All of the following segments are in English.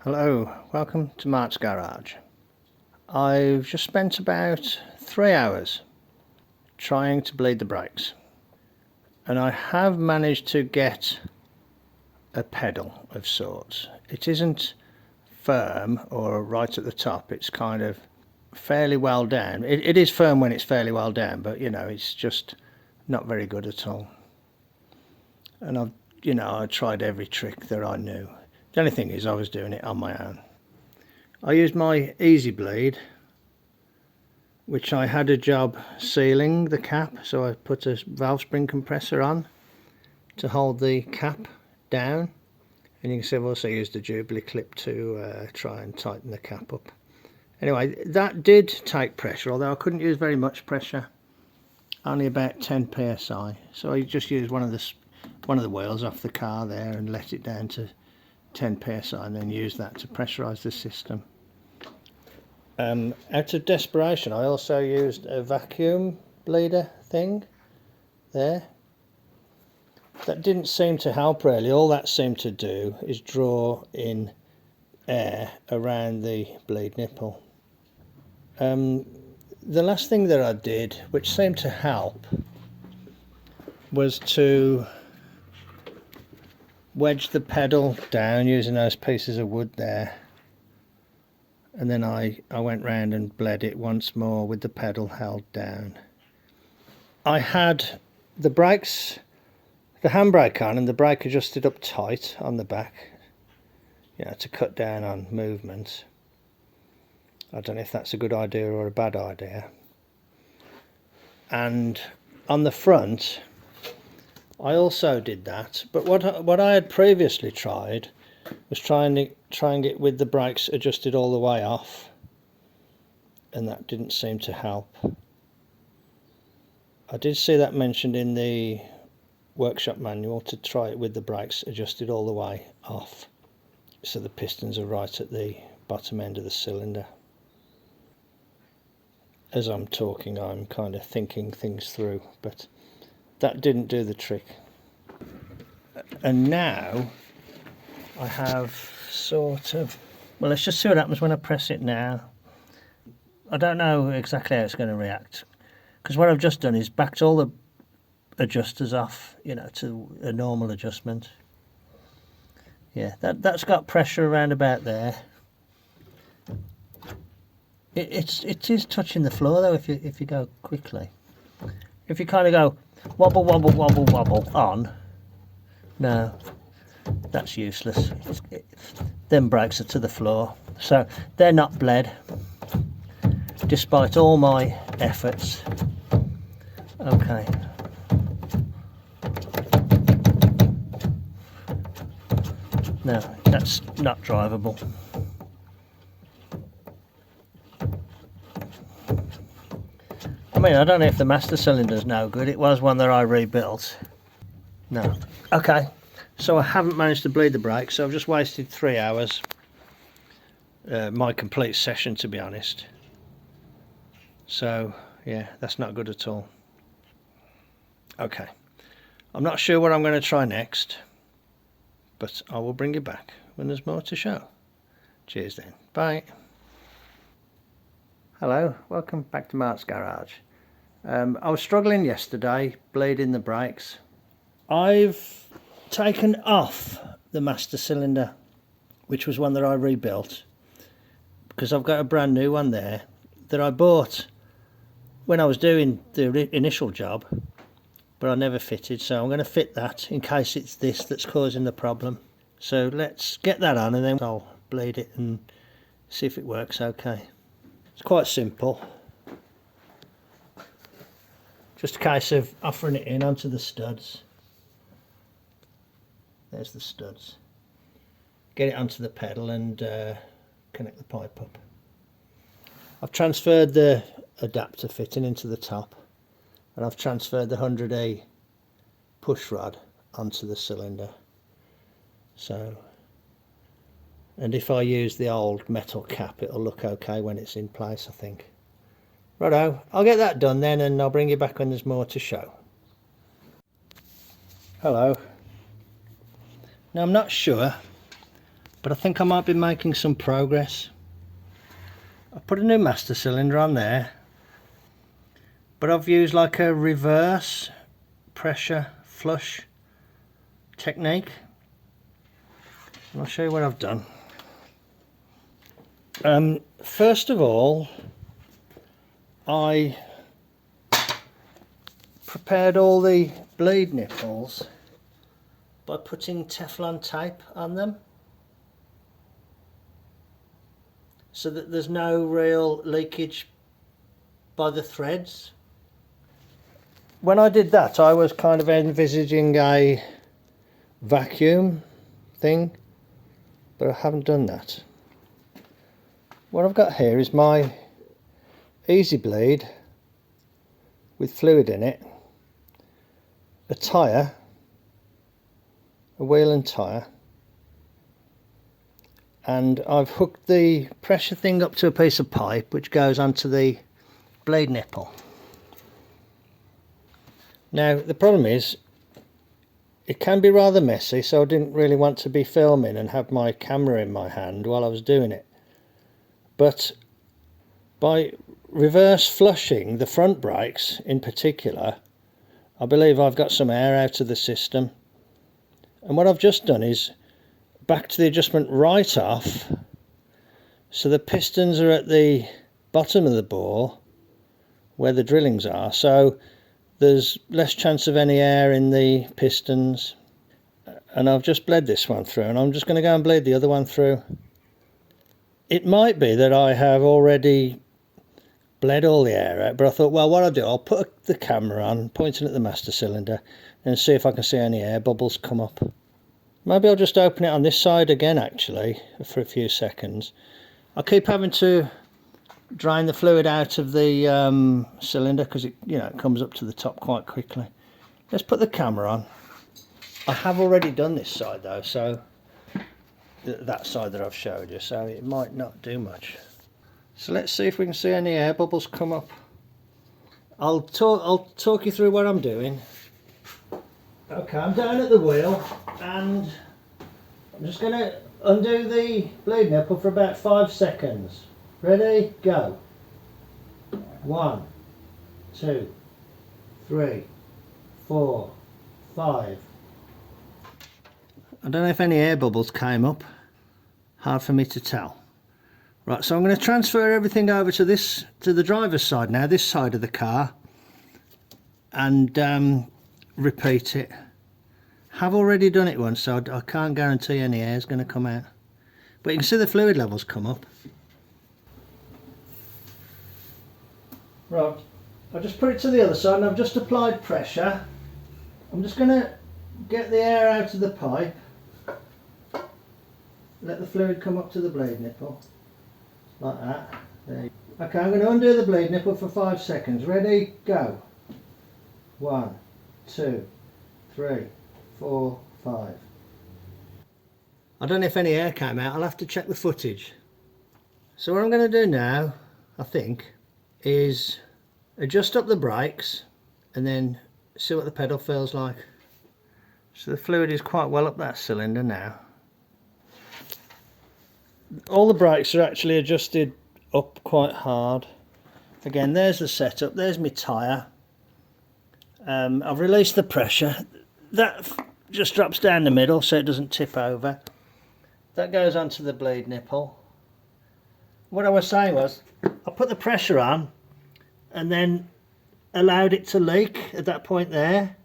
Hello, welcome to Mart's garage. I've just spent about 3 hours trying to bleed the brakes, and I have managed to get a pedal of sorts. It isn't firm or right at the top, it's kind of fairly well down. It is firm when it's fairly well down, but it's just not very good at all. And I tried every trick that I knew. The only thing is I was doing it on my own. I used my Easy Bleed, which I had a job sealing the cap, so I put a valve spring compressor on to hold the cap down, and you can see I've also used a Jubilee clip to try and tighten the cap up. Anyway, that did take pressure, although I couldn't use very much pressure, only about 10 psi. So I just used one of the wheels off the car there and let it down to 10 psi, and then use that to pressurize the system. Out of desperation, I also used a vacuum bleeder thing there. That didn't seem to help really. All that seemed to do is draw in air around the bleed nipple. The last thing that I did, which seemed to help, was to wedge the pedal down using those pieces of wood there, and then I went round and bled it once more with the pedal held down. I had the brakes, the handbrake on, and the brake adjusted up tight on the back, to cut down on movement. I don't know if that's a good idea or a bad idea. And on the front I also did that, but what I had previously tried was trying it with the brakes adjusted all the way off, and that didn't seem to help. I did see that mentioned in the workshop manual, to try it with the brakes adjusted all the way off, so the pistons are right at the bottom end of the cylinder. As I'm talking, I'm kind of thinking things through, but that didn't do the trick. And now I have sort of, well, let's just see what happens when I press it now. I don't know exactly how it's going to react, because what I've just done is backed all the adjusters off, to a normal adjustment. Yeah, that's got pressure around about there. It is touching the floor though, if you go quickly. If you kind of go wobble wobble wobble wobble on, no, that's useless. Them brakes are to the floor, so they're not bled despite all my efforts. Okay, no, that's not drivable. I mean, I don't know if the master cylinder's no good. It was one that I rebuilt. No. Okay, so I haven't managed to bleed the brakes, so I've just wasted 3 hours. My complete session, to be honest. So, yeah, that's not good at all. Okay, I'm not sure what I'm going to try next, but I will bring you back when there's more to show. Cheers then. Bye. Hello, welcome back to Mart's garage. I was struggling yesterday bleeding the brakes. I've taken off the master cylinder, which was one that I rebuilt, because I've got a brand new one there that I bought when I was doing the initial job, but I never fitted, so I'm going to fit that in case it's this that's causing the problem. So let's get that on, and then I'll bleed it and see if it works okay. It's quite simple. Just a case of offering it in onto the studs. There's the studs. Get it onto the pedal and connect the pipe up. I've transferred the adapter fitting into the top, and I've transferred the 100E push rod onto the cylinder. So, and if I use the old metal cap, it'll look okay when it's in place, I think. Righto, I'll get that done then, and I'll bring you back when there's more to show. Hello. Now I'm not sure but I think I might be making some progress. I put a new master cylinder on there, but I've used like a reverse pressure flush technique. And I'll show you what I've done. First of all, I prepared all the bleed nipples by putting Teflon tape on them, so that there's no real leakage by the threads. When I did that, I was kind of envisaging a vacuum thing, but I haven't done that. What I've got here is my easy bleed with fluid in it, a tyre, a wheel and tyre, and I've hooked the pressure thing up to a piece of pipe which goes onto the blade nipple. Now the problem is it can be rather messy, so I didn't really want to be filming and have my camera in my hand while I was doing it. But by reverse flushing the front brakes in particular, I believe I've got some air out of the system. And what I've just done is backed the adjustment right off, so the pistons are at the bottom of the bore where the drillings are, so there's less chance of any air in the pistons. And I've just bled this one through, and I'm just going to go and bleed the other one through. It might be that I have already bled all the air out, but I thought, well, what I'll do, I'll put the camera on, pointing at the master cylinder, and see if I can see any air bubbles come up. Maybe I'll just open it on this side again, actually, for a few seconds. I keep having to drain the fluid out of the cylinder because it, it comes up to the top quite quickly. Let's put the camera on. I have already done this side though, so that side that I've showed you, so it might not do much. So let's see if we can see any air bubbles come up. I'll talk you through what I'm doing. Okay, I'm down at the wheel and I'm just going to undo the bleed nipple for about 5 seconds. Ready? Go. 1, 2, 3, 4, 5. I don't know if any air bubbles came up. Hard for me to tell. Right, so I'm going to transfer everything over to the driver's side now, this side of the car, and repeat it. Have already done it once, so I can't guarantee any air is going to come out, but you can see the fluid levels come up. Right, I'll just put it to the other side and I've just applied pressure. I'm just going to get the air out of the pipe, let the fluid come up to the bleed nipple, like that. There you go. Okay, I'm going to undo the bleed nipple for 5 seconds. Ready? Go. 1, 2, 3, 4, 5. I don't know if any air came out. I'll have to check the footage. So what I'm going to do now, I think, is adjust up the brakes and then see what the pedal feels like. So the fluid is quite well up that cylinder now. All the brakes are actually adjusted up quite hard. Again, there's the setup, there's my tyre. I've released the pressure. That just drops down the middle so it doesn't tip over. That goes onto the bleed nipple. What I was saying was, I put the pressure on and then allowed it to leak at that point there.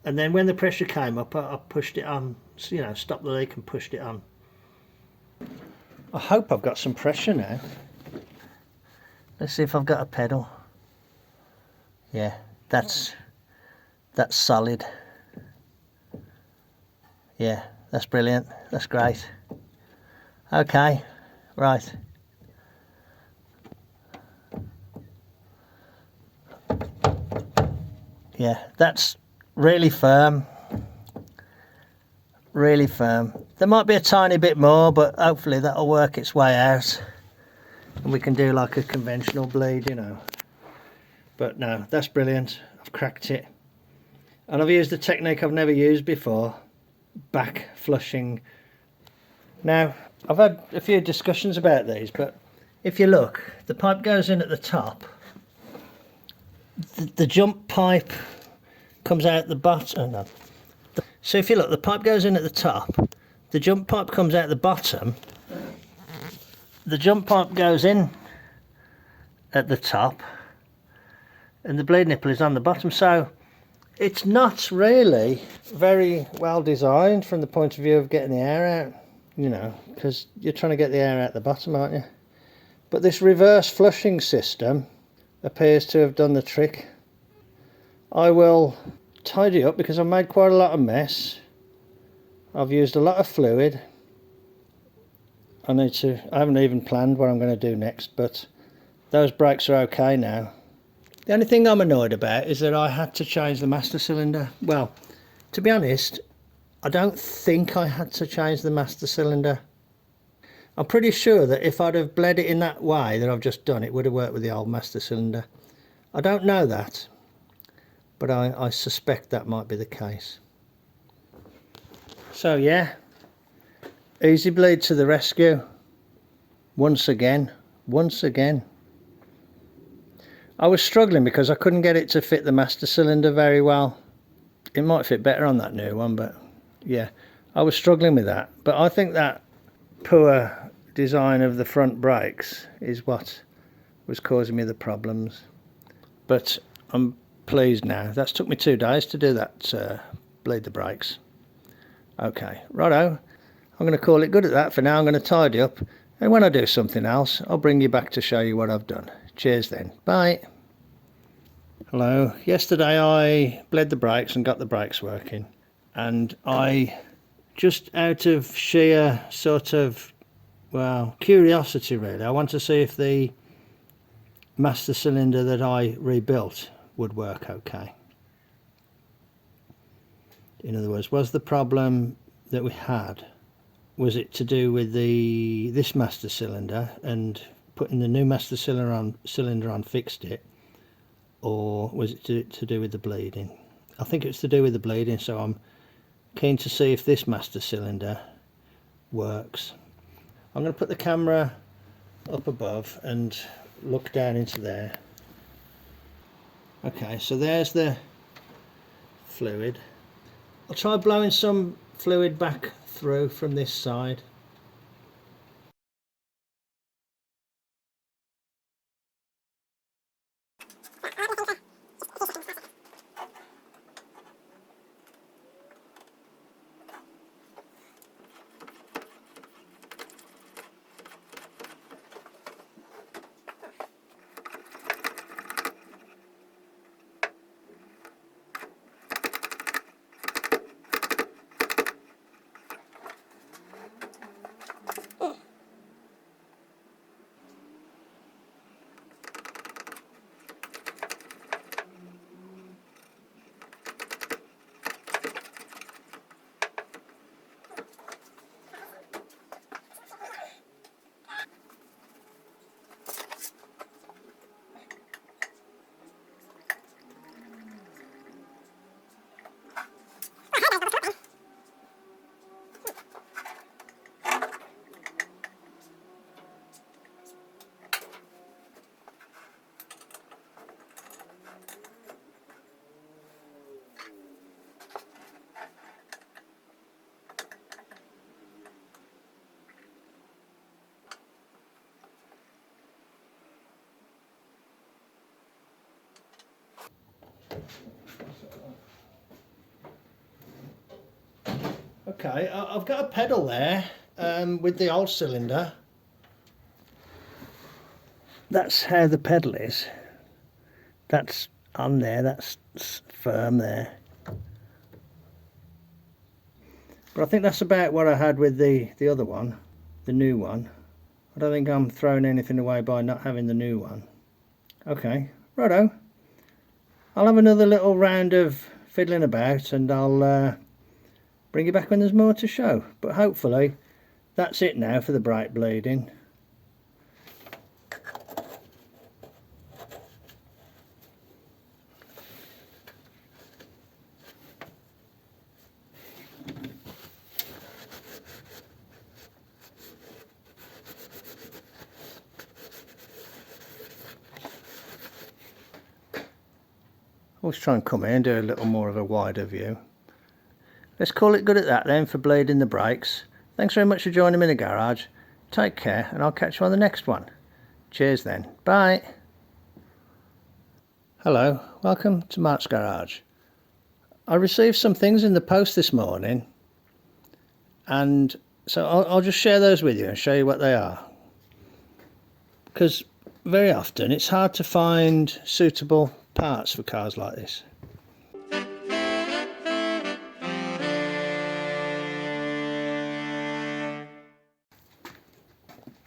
And then when the pressure came up, I pushed it on, stopped the leak and pushed it on. I hope I've got some pressure now. Let's see if I've got a pedal. Yeah, that's solid. Yeah, that's brilliant. That's great. Okay, right. Yeah, that's really firm. Really firm. There might be a tiny bit more, but hopefully that'll work its way out and we can do like a conventional bleed, But no, that's brilliant. I've cracked it. And I've used a technique I've never used before, back flushing Now, I've had a few discussions about these, but if you look, the pipe goes in at the top. The jump pipe comes out the bottom. Oh, no. So if you look, the pipe goes in at the top. The jump pipe comes out the bottom. The jump pipe goes in at the top. And the bleed nipple is on the bottom. So it's not really very well designed from the point of view of getting the air out. You know, because you're trying to get the air out the bottom, aren't you? But this reverse flushing system appears to have done the trick. I will tidy up because I've made quite a lot of mess. I've used a lot of fluid. I haven't even planned what I'm going to do next, but those brakes are okay now. The only thing I'm annoyed about is that I had to change the master cylinder. Well, to be honest, I don't think I had to change the master cylinder. I'm pretty sure that if I'd have bled it in that way that I've just done, it would have worked with the old master cylinder. I don't know that, but I suspect that might be the case. So yeah, Easy Bleed to the rescue. Once again. I was struggling because I couldn't get it to fit the master cylinder very well. It might fit better on that new one, but yeah, I was struggling with that. But I think that poor design of the front brakes is what was causing me the problems. But I'm pleased now. That's took me 2 days to do that, bleed the brakes. Okay, righto. I'm going to call it good at that for now. I'm going to tidy up, and when I do something else, I'll bring you back to show you what I've done. Cheers then. Bye. Hello. Yesterday I bled the brakes and got the brakes working, and I, just out of sheer sort of, well, curiosity really, I want to see if the master cylinder that I rebuilt would work okay. In other words, was the problem that we had, was it to do with this master cylinder and putting the new master cylinder on fixed it, or was it to do with the bleeding? I think it's to do with the bleeding, so I'm keen to see if this master cylinder works. I'm going to put the camera up above and look down into there. Okay, so there's the fluid. I'll try blowing some fluid back through from this side. Okay, I've got a pedal there with the old cylinder. That's how the pedal is. That's on there, that's firm there. But I think that's about what I had with the other one, the new one. I don't think I'm throwing anything away by not having the new one. Okay, righto. I'll have another little round of fiddling about and I'll bring you back when there's more to show. But hopefully that's it now for the brake bleeding. Always try and come here and do a little more of a wider view. Let's call it good at that then for bleeding the brakes. Thanks very much for joining me in the garage. Take care, and I'll catch you on the next one. Cheers then. Bye. Hello, welcome to Mart's Garage. I received some things in the post this morning, and so I'll just share those with you and show you what they are. Because very often it's hard to find suitable parts for cars like this.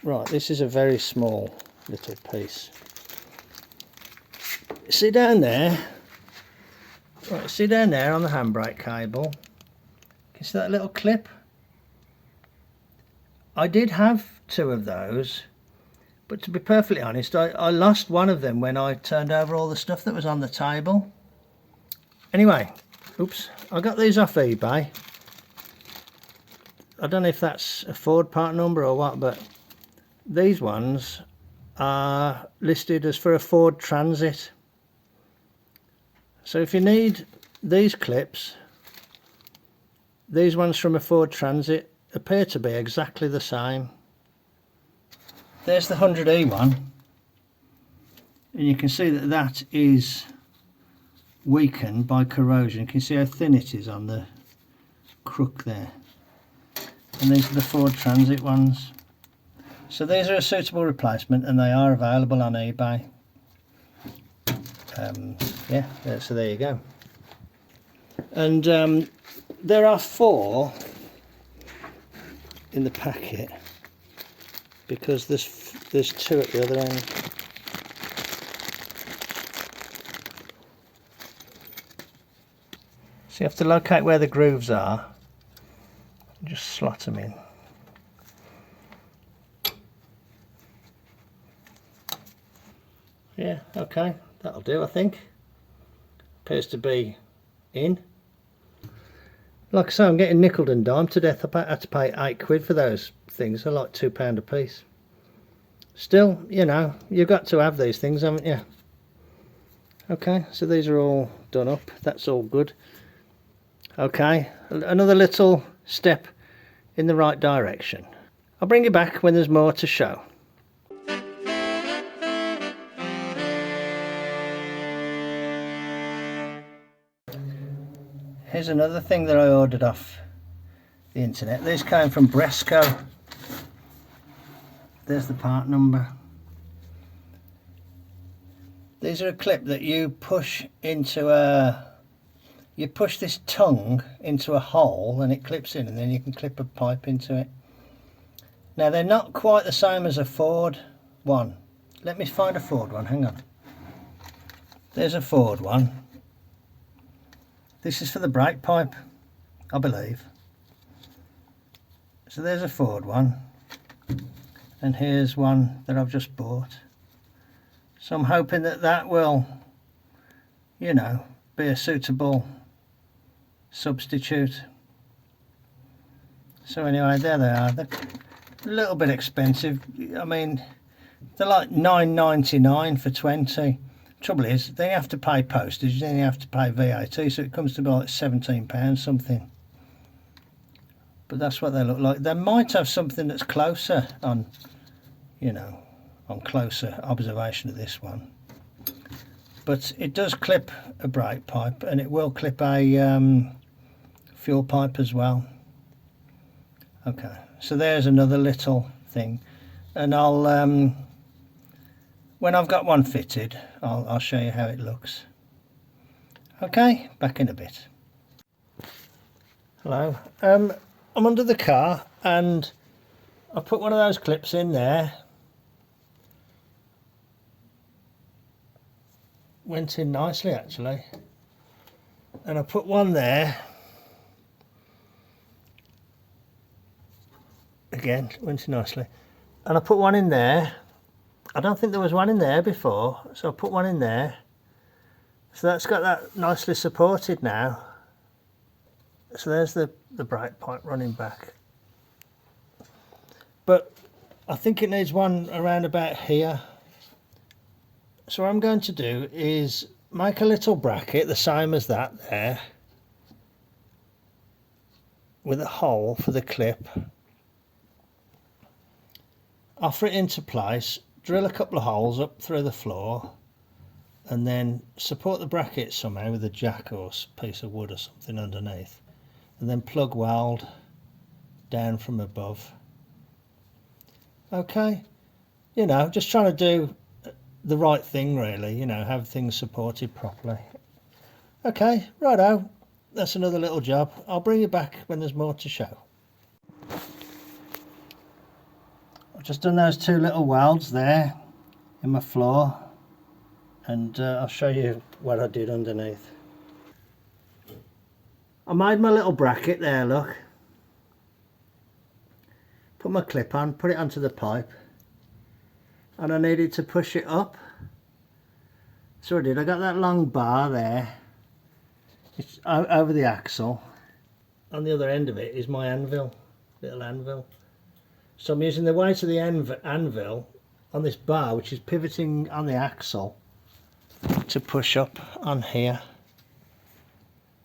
Right, this is a very small little piece. See down there? Right, see down there on the handbrake cable? Can you see that little clip? I did have two of those, but to be perfectly honest, I lost one of them when I turned over all the stuff that was on the table. Anyway, oops, I got these off eBay. I don't know if that's a Ford part number or what, but these ones are listed as for a Ford Transit. So if you need these clips, these ones from a Ford Transit appear to be exactly the same. There's the 100E one, and you can see that that is weakened by corrosion. You can see how thin it is on the crook there. And these are the Ford Transit ones. So these are a suitable replacement, and they are available on eBay. Yeah, so there you go. And there are 4 in the packet, because there's 2 at the other end. So you have to locate where the grooves are and just slot them in. Yeah, okay, that'll do, I think. Appears to be in. Like I say, I'm getting nickled and dimed to death. I had to pay £8 for those things. They're like £2 a piece. Still, you know, you've got to have these things, haven't you? Okay, so these are all done up. That's all good. Okay, another little step in the right direction. I'll bring you back when there's more to show. Here's another thing that I ordered off the internet. These came from Bresco. There's the part number. These are a clip that you push into you push this tongue into a hole and it clips in, and then you can clip a pipe into it. Now they're not quite the same as a Ford one. Let me find a Ford one, hang on. There's a Ford one. This is for the brake pipe, I believe. So there's a Ford one, and here's one that I've just bought. So I'm hoping that that will, you know, be a suitable substitute. So anyway, there they are. They're a little bit expensive. I mean, they're like $9.99 for 20. Trouble is, then you have to pay postage, then you have to pay VAT, so it comes to be like £17 something. But that's what they look like. They might have something that's closer on, you know, on closer observation of this one. But it does clip a brake pipe, and it will clip a fuel pipe as well. Okay, so there's another little thing, and I'll when I've got one fitted, I'll show you how it looks. Okay, back in a bit. Hello, I'm under the car and I put one of those clips in there. Went in nicely actually. And I put one there. Again, went in nicely. And I put one in there. I don't think there was one in there before, so I put one in there. So that's got that nicely supported now. So there's the brake pipe running back. But I think it needs one around about here. So what I'm going to do is make a little bracket the same as that there, with a hole for the clip, offer it into place, drill a couple of holes up through the floor, and then support the bracket somehow with a jack or piece of wood or something underneath, and then plug weld down from above. Okay, you know, just trying to do the right thing really, you know, have things supported properly. Okay, righto, that's another little job. I'll bring you back when there's more to show. I've just done those two little welds there in my floor, and I'll show you what I did underneath. I made my little bracket there, look. Put my clip on, put it onto the pipe, and I needed to push it up. So I did. I got that long bar there. It's over the axle. On the other end of it is my anvil, little anvil. So I'm using the weight of the anvil on this bar, which is pivoting on the axle, to push up on here.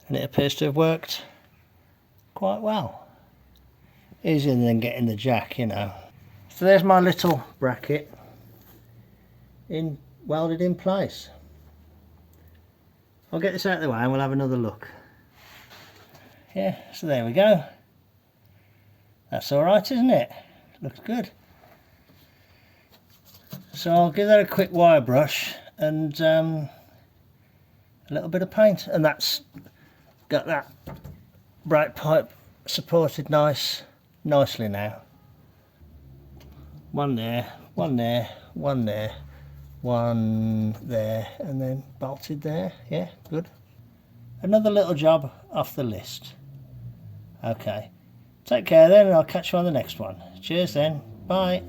And it appears to have worked quite well. Easier than getting the jack, you know. So there's my little bracket welded in place. I'll get this out of the way and we'll have another look. Yeah, so there we go. That's alright, isn't it? Looks good. So I'll give that a quick wire brush and a little bit of paint, and that's got that brake pipe supported nicely now. One there, one there, one there, one there, and then bolted there. Yeah, good. Another little job off the list. Okay, take care then, and I'll catch you on the next one. Cheers then, bye.